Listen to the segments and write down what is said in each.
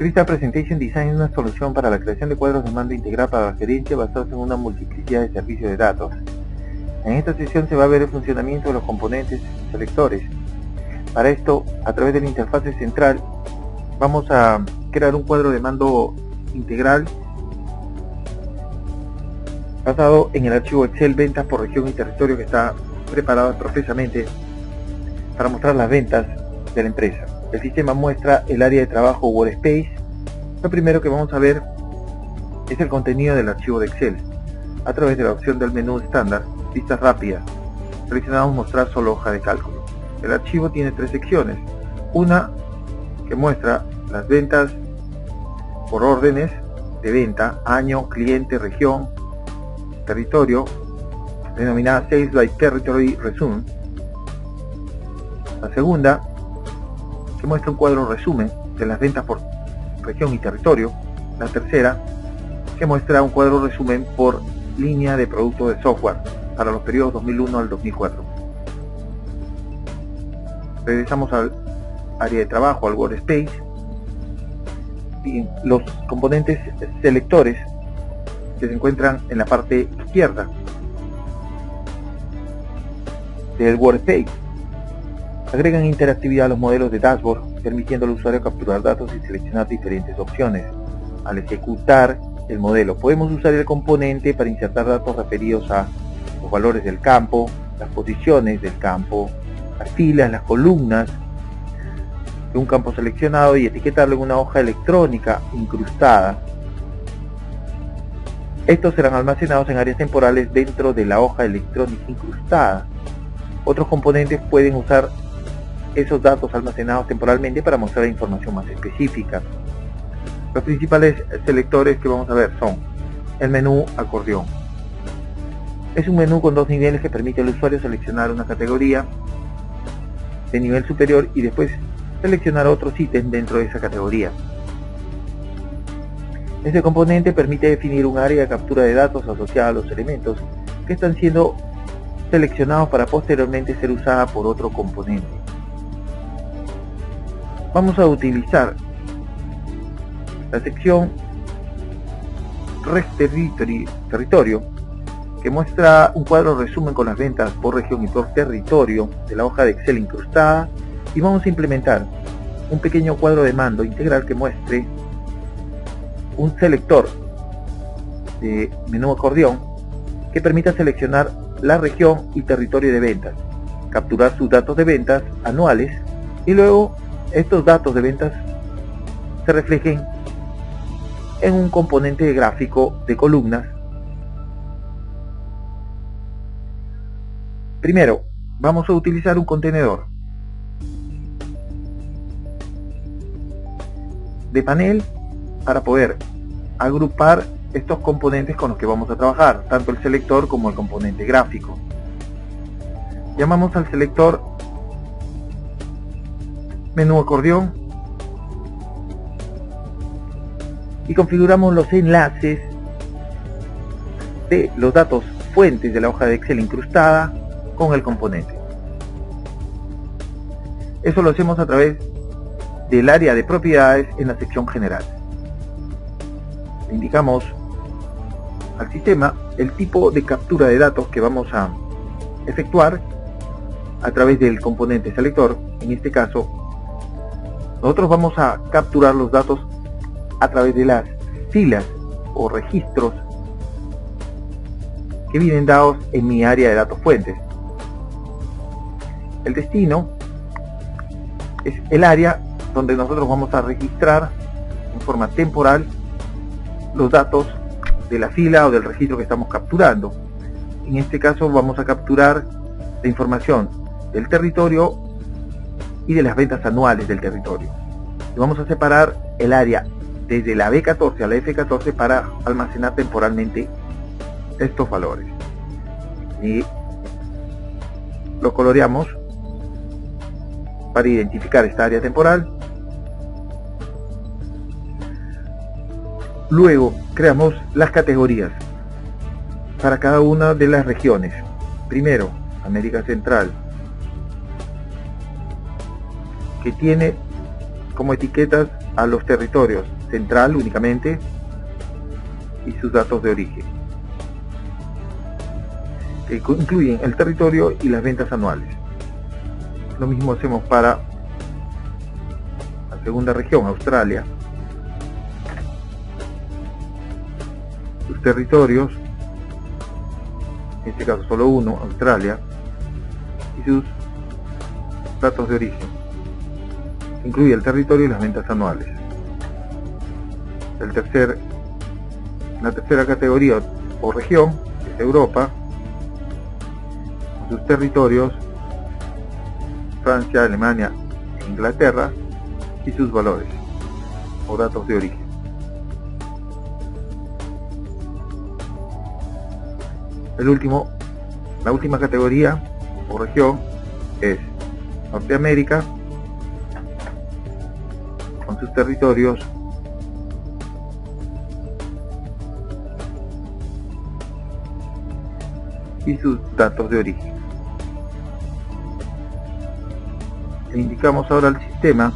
Crystal Presentation Design es una solución para la creación de cuadros de mando integral para la gerencia basados en una multiplicidad de servicios de datos. En esta sesión se va a ver el funcionamiento de los componentes selectores. Para esto, a través de la interfase central, vamos a crear un cuadro de mando integral basado en el archivo Excel ventas por región y territorio que está preparado expresamente para mostrar las ventas de la empresa. El sistema muestra el área de trabajo Workspace. Lo primero que vamos a ver es el contenido del archivo de Excel. A través de la opción del menú estándar, vistas rápidas, seleccionamos mostrar solo hoja de cálculo. El archivo tiene tres secciones. Una que muestra las ventas por órdenes de venta, año, cliente, región, territorio, denominada Sales by Territory Resume. La segunda que muestra un cuadro resumen de las ventas por región y territorio. La tercera que muestra un cuadro resumen por línea de producto de software para los periodos 2001 al 2004. Regresamos al área de trabajo, al Workspace, y los componentes selectores que se encuentran en la parte izquierda del Workspace agregan interactividad a los modelos de dashboard, permitiendo al usuario capturar datos y seleccionar diferentes opciones. Al ejecutar el modelo, podemos usar el componente para insertar datos referidos a los valores del campo, las posiciones del campo, las filas, las columnas de un campo seleccionado y etiquetarlo en una hoja electrónica incrustada. Estos serán almacenados en áreas temporales dentro de la hoja electrónica incrustada. Otros componentes pueden usar esos datos almacenados temporalmente para mostrar información más específica. Los principales selectores que vamos a ver son el menú acordeón. Es un menú con dos niveles que permite al usuario seleccionar una categoría de nivel superior y después seleccionar otros ítems dentro de esa categoría. Este componente permite definir un área de captura de datos asociada a los elementos que están siendo seleccionados para posteriormente ser usada por otro componente. Vamos a utilizar la sección Territorio, que muestra un cuadro resumen con las ventas por región y por territorio de la hoja de Excel incrustada, y vamos a implementar un pequeño cuadro de mando integral que muestre un selector de menú acordeón que permita seleccionar la región y territorio de ventas, capturar sus datos de ventas anuales y luego estos datos de ventas se reflejen en un componente gráfico de columnas. Primero, vamos a utilizar un contenedor de panel para poder agrupar estos componentes con los que vamos a trabajar, tanto el selector como el componente gráfico. Llamamos al selector menú acordeón y configuramos los enlaces de los datos fuentes de la hoja de Excel incrustada con el componente. Eso lo hacemos a través del área de propiedades en la sección general. Le indicamos al sistema el tipo de captura de datos que vamos a efectuar a través del componente selector. En este caso, nosotros vamos a capturar los datos a través de las filas o registros que vienen dados en mi área de datos fuentes. El destino es el área donde nosotros vamos a registrar en forma temporal los datos de la fila o del registro que estamos capturando. En este caso vamos a capturar la información del territorio y de las ventas anuales del territorio. Y vamos a separar el área desde la B14 a la F14 para almacenar temporalmente estos valores. Y lo coloreamos para identificar esta área temporal. Luego creamos las categorías para cada una de las regiones. Primero, América Central, que tiene como etiquetas a los territorios central únicamente y sus datos de origen, que incluyen el territorio y las ventas anuales. Lo mismo hacemos para la segunda región, Australia, sus territorios, en este caso solo uno, Australia, y sus datos de origen, que incluye el territorio y las ventas anuales. La tercera categoría o región es Europa, sus territorios, Francia, Alemania e Inglaterra, y sus valores o datos de origen. La última categoría o región es Norteamérica, con sus territorios, y sus datos de origen. Le indicamos ahora al sistema,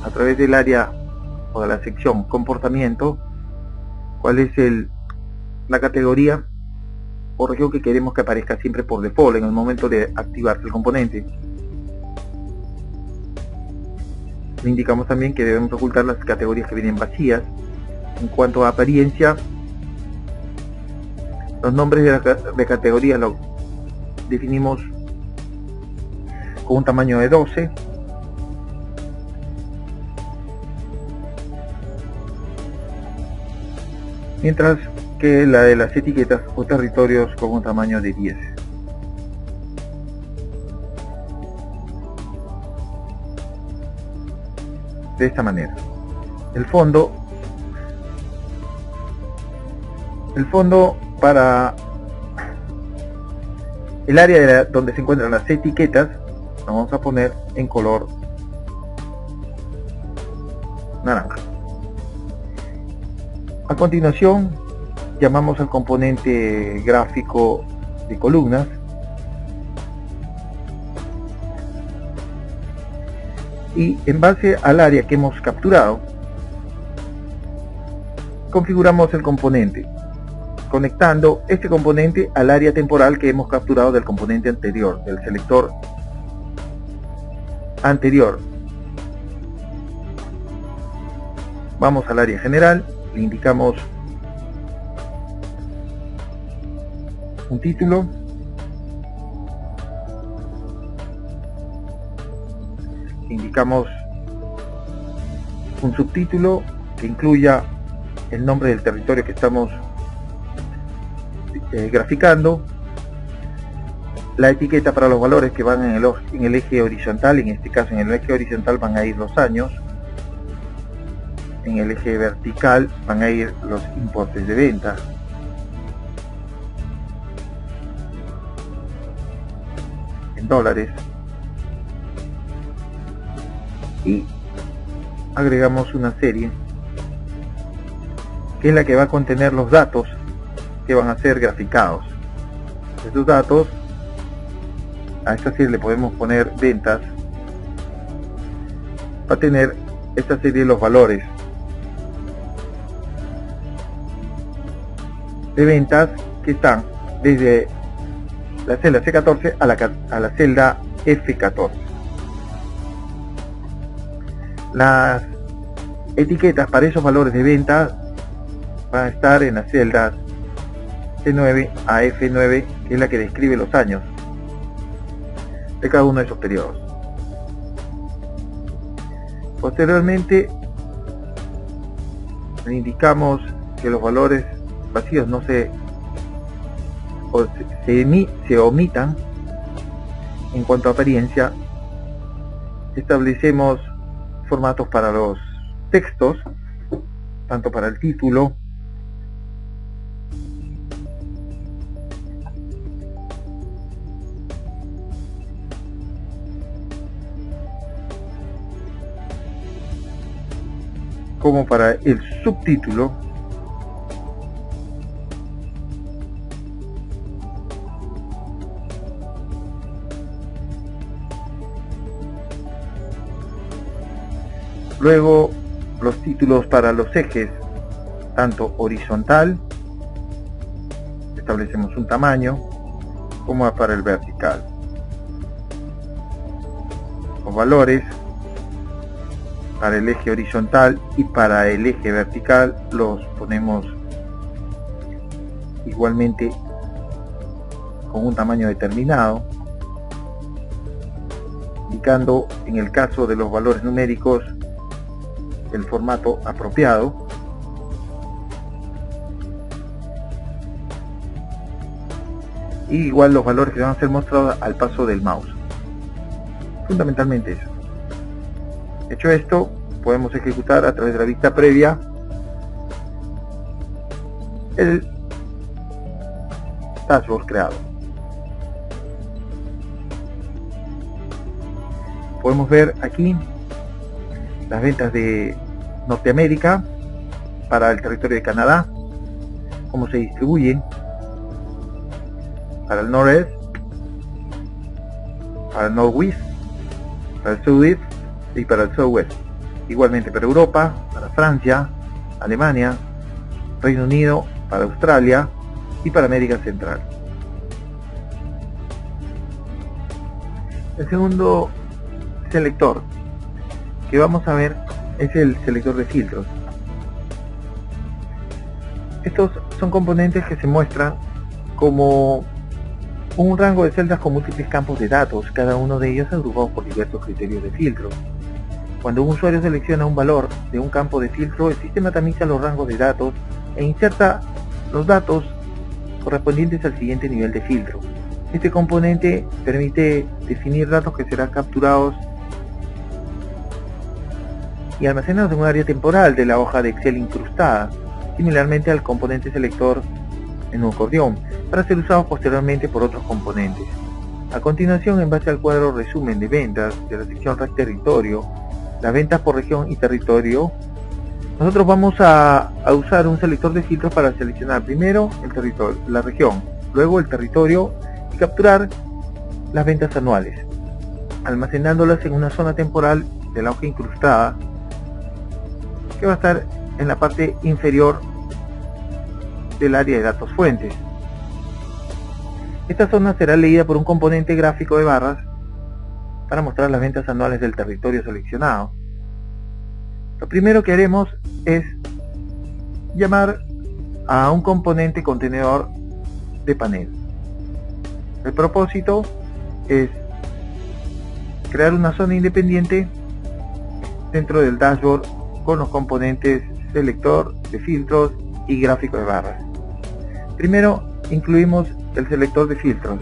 a través del área o de la sección comportamiento, cuál es la categoría o región que queremos que aparezca siempre por default en el momento de activarse el componente. Le indicamos también que debemos ocultar las categorías que vienen vacías. En cuanto a apariencia, los nombres de categoría lo definimos con un tamaño de 12, mientras que la de las etiquetas o territorios con un tamaño de 10. De esta manera. El fondo para el área donde se encuentran las etiquetas lo vamos a poner en color naranja. A continuación llamamos al componente gráfico de columnas y en base al área que hemos capturado configuramos el componente, conectando este componente al área temporal que hemos capturado del componente anterior, del selector anterior. Vamos al área general, le indicamos un título, indicamos un subtítulo que incluya el nombre del territorio que estamos graficando, la etiqueta para los valores que van en el eje horizontal, en este caso en el eje horizontal van a ir los años, en el eje vertical van a ir los importes de venta, en dólares, y agregamos una serie que es la que va a contener los datos que van a ser graficados. Estos datos, a esta serie le podemos poner ventas, va a tener esta serie de los valores de ventas que están desde la celda C14 a la celda F14. Las etiquetas para esos valores de venta van a estar en las celdas C9 a F9, que es la que describe los años de cada uno de esos periodos. Posteriormente le indicamos que los valores vacíos no se omitan. En cuanto a apariencia, establecemos formatos para los textos, tanto para el título como para el subtítulo, luego los títulos para los ejes, tanto horizontal, establecemos un tamaño, como para el vertical. Los valores para el eje horizontal y para el eje vertical los ponemos igualmente con un tamaño determinado, indicando en el caso de los valores numéricos el formato apropiado. Y igual los valores que van a ser mostrados al paso del mouse. Fundamentalmente eso. Hecho esto, podemos ejecutar a través de la vista previa el dashboard creado. Podemos ver aquí las ventas de Norteamérica para el territorio de Canadá, cómo se distribuyen para el Norest, para el Northwest, para el Southeast y para el Southwest. Igualmente para Europa, para Francia, Alemania, Reino Unido, para Australia y para América Central. El segundo selector que vamos a ver es el selector de filtros. Estos son componentes que se muestran como un rango de celdas con múltiples campos de datos, cada uno de ellos agrupados por diversos criterios de filtro. Cuando un usuario selecciona un valor de un campo de filtro, el sistema tamiza los rangos de datos e inserta los datos correspondientes al siguiente nivel de filtro. Este componente permite definir datos que serán capturados y almacenados en un área temporal de la hoja de Excel incrustada, similarmente al componente selector en un acordeón, para ser usados posteriormente por otros componentes. A continuación, en base al cuadro resumen de ventas de la sección Rack Territorio, las ventas por región y territorio, nosotros vamos a usar un selector de filtros para seleccionar primero el territorio, la región, luego el territorio y capturar las ventas anuales, almacenándolas en una zona temporal de la hoja incrustada que va a estar en la parte inferior del área de datos fuentes. Esta zona será leída por un componente gráfico de barras para mostrar las ventas anuales del territorio seleccionado. Lo primero que haremos es llamar a un componente contenedor de panel. El propósito es crear una zona independiente dentro del dashboard con los componentes selector de filtros y gráfico de barras. Primero incluimos el selector de filtros.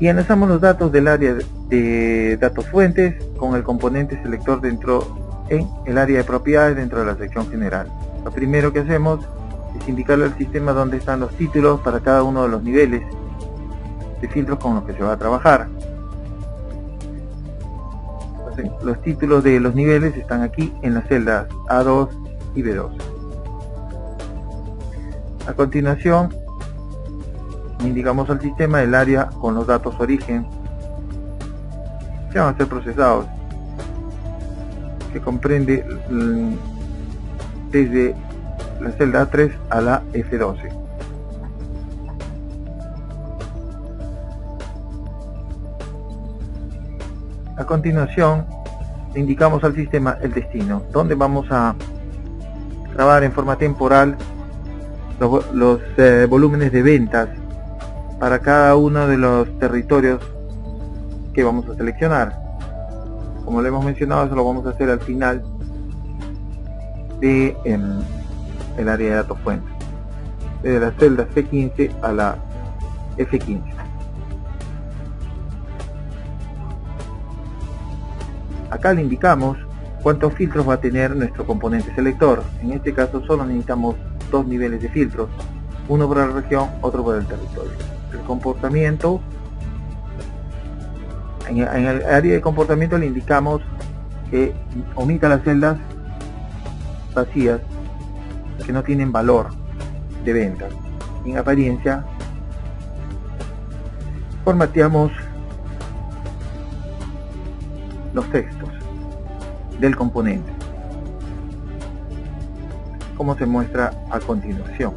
Y analizamos los datos del área de datos fuentes con el componente selector dentro en el área de propiedades dentro de la sección general. Lo primero que hacemos es indicarle al sistema dónde están los títulos para cada uno de los niveles de filtros con los que se va a trabajar. Entonces, los títulos de los niveles están aquí en las celdas A2 y B2. A continuación, indicamos al sistema el área con los datos origen que van a ser procesados, que comprende desde la celda A3 a la F12. A continuación, indicamos al sistema el destino, donde vamos a grabar en forma temporal los volúmenes de ventas para cada uno de los territorios que vamos a seleccionar. Como lo hemos mencionado, eso lo vamos a hacer al final de el área de datos fuentes, desde la celda C15 a la F15. Acá le indicamos cuántos filtros va a tener nuestro componente selector. En este caso solo necesitamos dos niveles de filtros, uno para la región, otro para el territorio. El comportamiento, en el área de comportamiento le indicamos que omita las celdas vacías que no tienen valor de ventas. En apariencia, formateamos los textos del componente, como se muestra a continuación.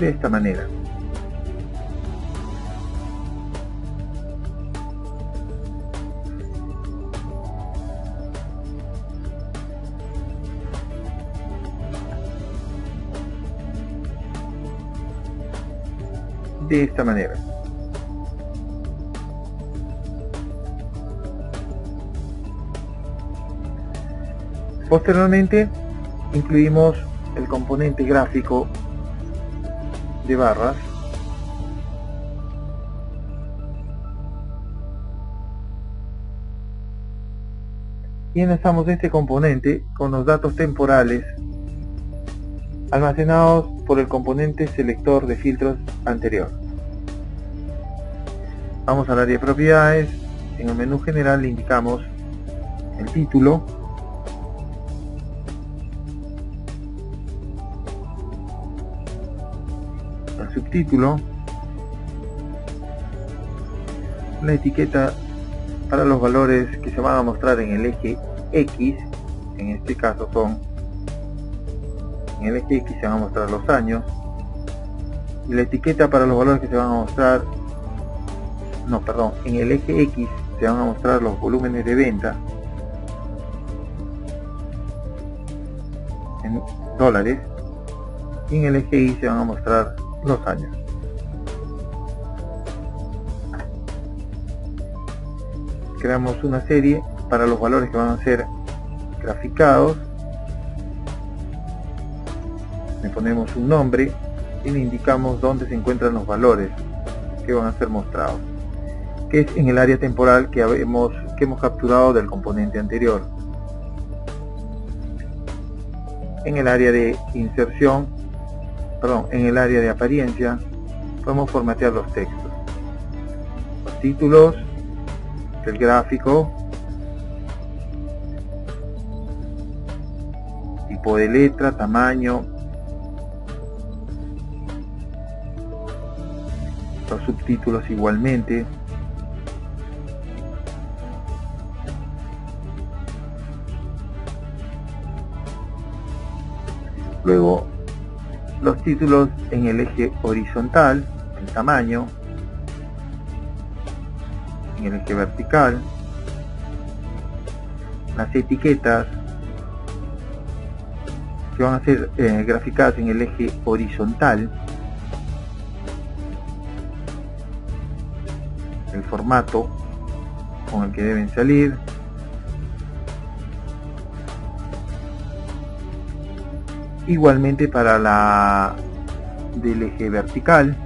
De esta manera. De esta manera. Posteriormente incluimos el componente gráfico de barras y enlazamos este componente con los datos temporales almacenados por el componente selector de filtros anterior. Vamos al área de propiedades. En el menú general le indicamos el título, el subtítulo, la etiqueta para los valores que se van a mostrar en el eje X. En este caso son, en el eje X se van a mostrar los años, y la etiqueta para los valores que se van a mostrar, en el eje X se van a mostrar los volúmenes de venta en dólares, y en el eje Y se van a mostrar los años. Creamos una serie para los valores que van a ser graficados. Le ponemos un nombre y le indicamos dónde se encuentran los valores que van a ser mostrados, que es en el área temporal que hemos capturado del componente anterior. En el área de inserción, en el área de apariencia, podemos formatear los textos, los títulos, el gráfico, tipo de letra, tamaño, los subtítulos igualmente. Luego los títulos en el eje horizontal, el tamaño, en el eje vertical, las etiquetas que van a ser graficadas en el eje horizontal, el formato con el que deben salir, igualmente para la del eje vertical,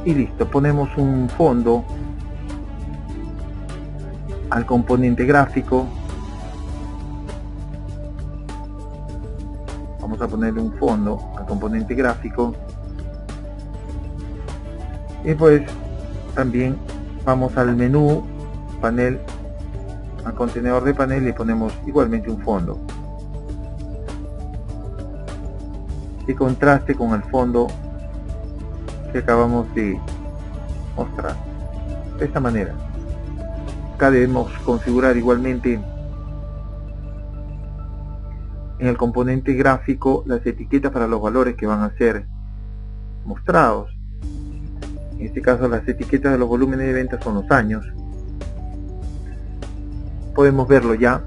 y listo. Ponemos un fondo al componente gráfico. Vamos a ponerle un fondo al componente gráfico, y pues también vamos al menú panel, al contenedor de panel, le ponemos igualmente un fondo que contraste con el fondo que acabamos de mostrar. De esta manera. Acá debemos configurar igualmente en el componente gráfico las etiquetas para los valores que van a ser mostrados. En este caso las etiquetas de los volúmenes de venta son los años. Podemos verlo ya,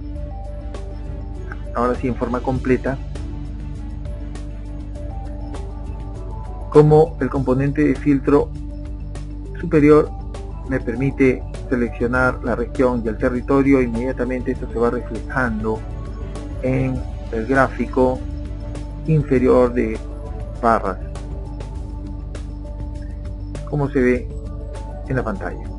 ahora sí en forma completa, como el componente de filtro superior me permite seleccionar la región y el territorio. Inmediatamente esto se va reflejando en el gráfico inferior de barras, como se ve en la pantalla.